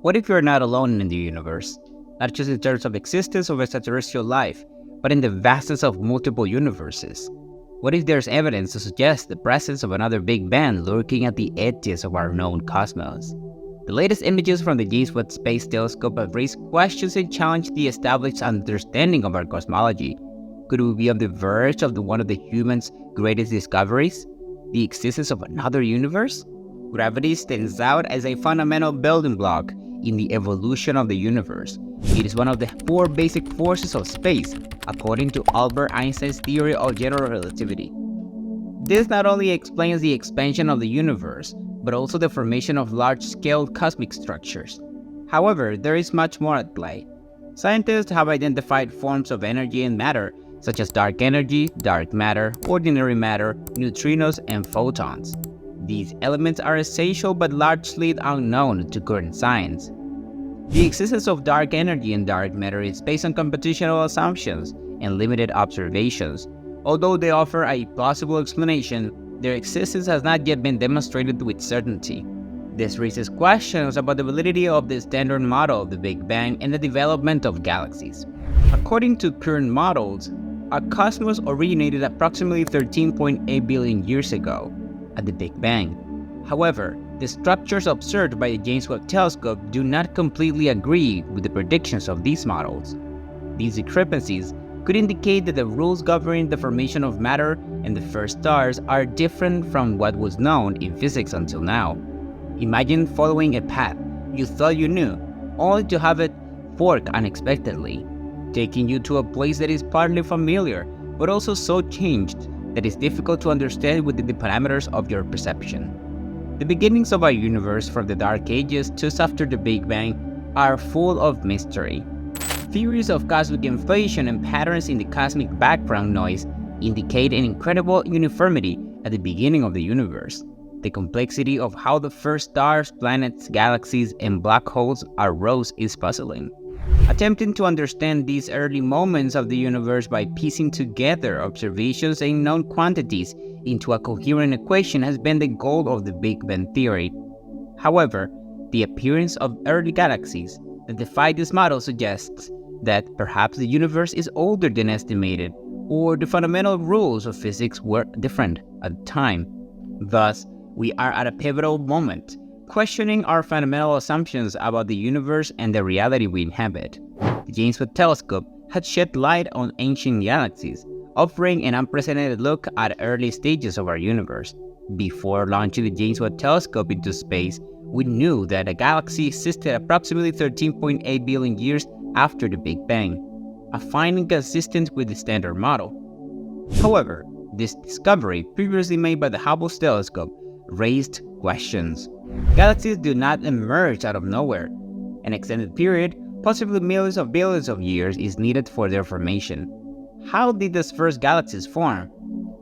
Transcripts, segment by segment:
What if you're not alone in the universe? Not just in terms of existence of extraterrestrial life, but in the vastness of multiple universes. What if there's evidence to suggest the presence of another Big Bang lurking at the edges of our known cosmos? The latest images from the James Webb Space Telescope have raised questions and challenged the established understanding of our cosmology. Could we be on the verge of one of the human's greatest discoveries? The existence of another universe? Gravity stands out as a fundamental building block in the evolution of the universe. It is one of the four basic forces of space, according to Albert Einstein's theory of general relativity. This not only explains the expansion of the universe, but also the formation of large-scale cosmic structures. However, there is much more at play. Scientists have identified forms of energy and matter, such as dark energy, dark matter, ordinary matter, neutrinos, and photons. These elements are essential but largely unknown to current science. The existence of dark energy and dark matter is based on computational assumptions and limited observations. Although they offer a plausible explanation, their existence has not yet been demonstrated with certainty. This raises questions about the validity of the standard model of the Big Bang and the development of galaxies. According to current models, our cosmos originated approximately 13.8 billion years ago at the Big Bang. However, the structures observed by the James Webb Telescope do not completely agree with the predictions of these models. These discrepancies could indicate that the rules governing the formation of matter and the first stars are different from what was known in physics until now. Imagine following a path you thought you knew, only to have it fork unexpectedly, taking you to a place that is partly familiar, but also so changed that it's difficult to understand within the parameters of your perception. The beginnings of our universe from the Dark Ages just after the Big Bang are full of mystery. Theories of cosmic inflation and patterns in the cosmic background noise indicate an incredible uniformity at the beginning of the universe. The complexity of how the first stars, planets, galaxies, and black holes arose is puzzling. Attempting to understand these early moments of the universe by piecing together observations and known quantities into a coherent equation has been the goal of the Big Bang theory. However, the appearance of early galaxies that defy this model suggests that perhaps the universe is older than estimated, or the fundamental rules of physics were different at the time. Thus, we are at a pivotal moment, questioning our fundamental assumptions about the universe and the reality we inhabit. The James Webb Telescope had shed light on ancient galaxies, offering an unprecedented look at early stages of our universe. Before launching the James Webb Telescope into space, we knew that a galaxy existed approximately 13.8 billion years after the Big Bang, a finding consistent with the standard model. However, this discovery, previously made by the Hubble telescope, raised questions. Galaxies do not emerge out of nowhere. An extended period, possibly millions of billions of years, is needed for their formation. How did these first galaxies form?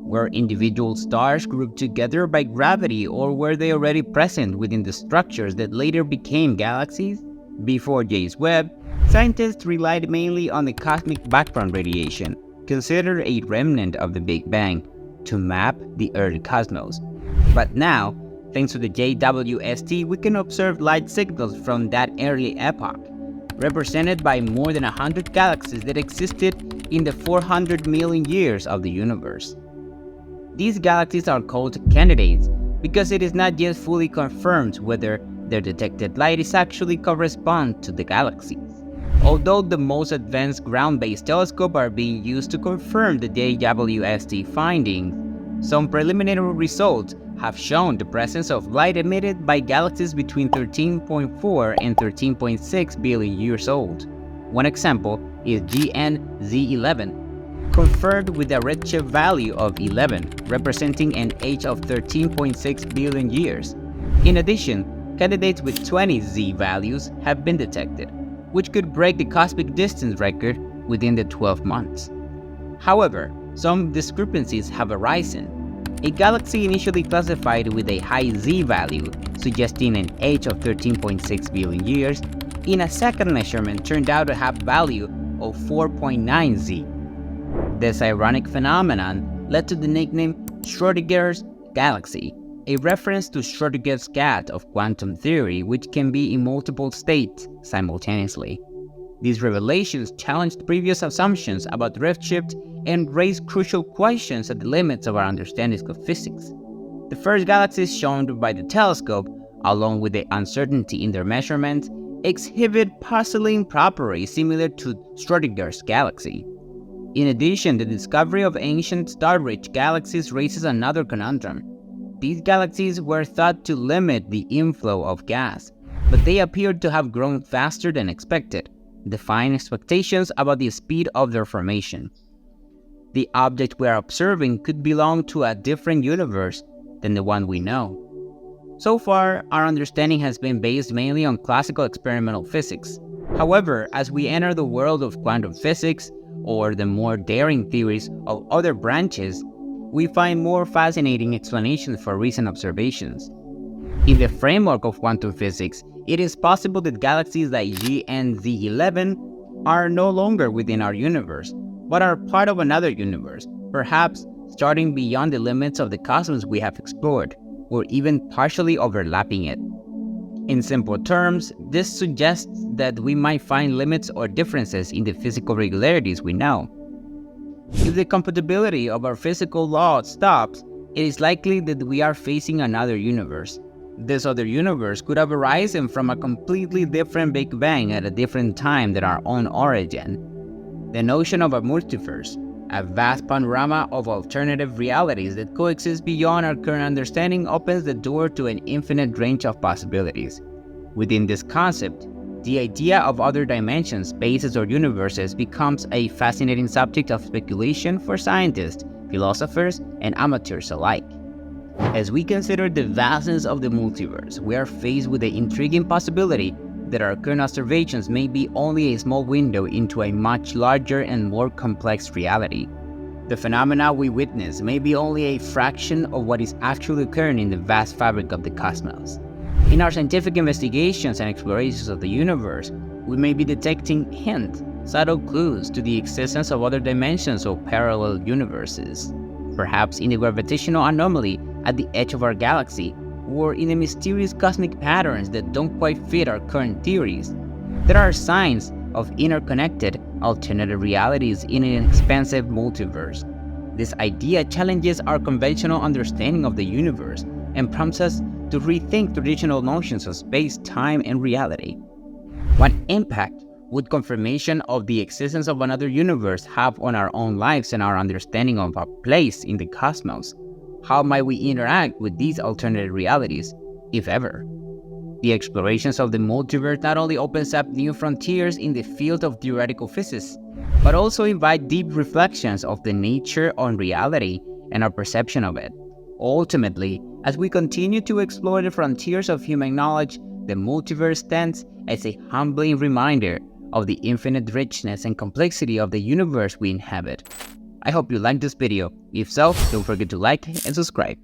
Were individual stars grouped together by gravity, or were they already present within the structures that later became galaxies? Before James Webb, scientists relied mainly on the cosmic background radiation, considered a remnant of the Big Bang, to map the early cosmos. But now, thanks to the JWST, we can observe light signals from that early epoch, represented by more than 100 galaxies that existed in the 400 million years of the universe. These galaxies are called candidates because it is not yet fully confirmed whether their detected light is actually correspond to the galaxies. Although the most advanced ground-based telescopes are being used to confirm the JWST findings, some preliminary results have shown the presence of light emitted by galaxies between 13.4 and 13.6 billion years old. One example is GN-Z11, confirmed with a redshift value of 11, representing an age of 13.6 billion years. In addition, candidates with 20 Z values have been detected, which could break the cosmic distance record within the 12 months. However, some discrepancies have arisen. A galaxy initially classified with a high Z value, suggesting an age of 13.6 billion years, in a second measurement turned out to have value of 4.9 Z. This ironic phenomenon led to the nickname Schrödinger's galaxy, a reference to Schrödinger's cat of quantum theory, which can be in multiple states simultaneously. These revelations challenged previous assumptions about redshift and raised crucial questions at the limits of our understanding of physics. The first galaxies shown by the telescope, along with the uncertainty in their measurement, exhibit puzzling properties similar to Schrödinger's galaxy. In addition, the discovery of ancient star-rich galaxies raises another conundrum. These galaxies were thought to limit the inflow of gas, but they appeared to have grown faster than expected, defying expectations about the speed of their formation. The object we are observing could belong to a different universe than the one we know. So far, our understanding has been based mainly on classical experimental physics. However, as we enter the world of quantum physics, or the more daring theories of other branches, we find more fascinating explanations for recent observations. In the framework of quantum physics, it is possible that galaxies like GNZ11 are no longer within our universe, but are part of another universe, perhaps starting beyond the limits of the cosmos we have explored, or even partially overlapping it. In simple terms, this suggests that we might find limits or differences in the physical regularities we know. If the compatibility of our physical law stops, it is likely that we are facing another universe. This other universe could have arisen from a completely different Big Bang at a different time than our own origin. The notion of a multiverse, a vast panorama of alternative realities that coexist beyond our current understanding, opens the door to an infinite range of possibilities. Within this concept, the idea of other dimensions, spaces, or universes becomes a fascinating subject of speculation for scientists, philosophers, and amateurs alike. As we consider the vastness of the multiverse, we are faced with the intriguing possibility that our current observations may be only a small window into a much larger and more complex reality. The phenomena we witness may be only a fraction of what is actually occurring in the vast fabric of the cosmos. In our scientific investigations and explorations of the universe, we may be detecting hints, subtle clues to the existence of other dimensions or parallel universes, perhaps in the gravitational anomaly at the edge of our galaxy, or in the mysterious cosmic patterns that don't quite fit our current theories. There are signs of interconnected, alternative realities in an expansive multiverse. This idea challenges our conventional understanding of the universe and prompts us to rethink traditional notions of space, time, and reality. What impact would confirmation of the existence of another universe have on our own lives and our understanding of our place in the cosmos? How might we interact with these alternative realities, if ever? The explorations of the multiverse not only opens up new frontiers in the field of theoretical physics, but also invite deep reflections of the nature of reality and our perception of it. Ultimately, as we continue to explore the frontiers of human knowledge, the multiverse stands as a humbling reminder of the infinite richness and complexity of the universe we inhabit. I hope you liked this video. If so, don't forget to like and subscribe.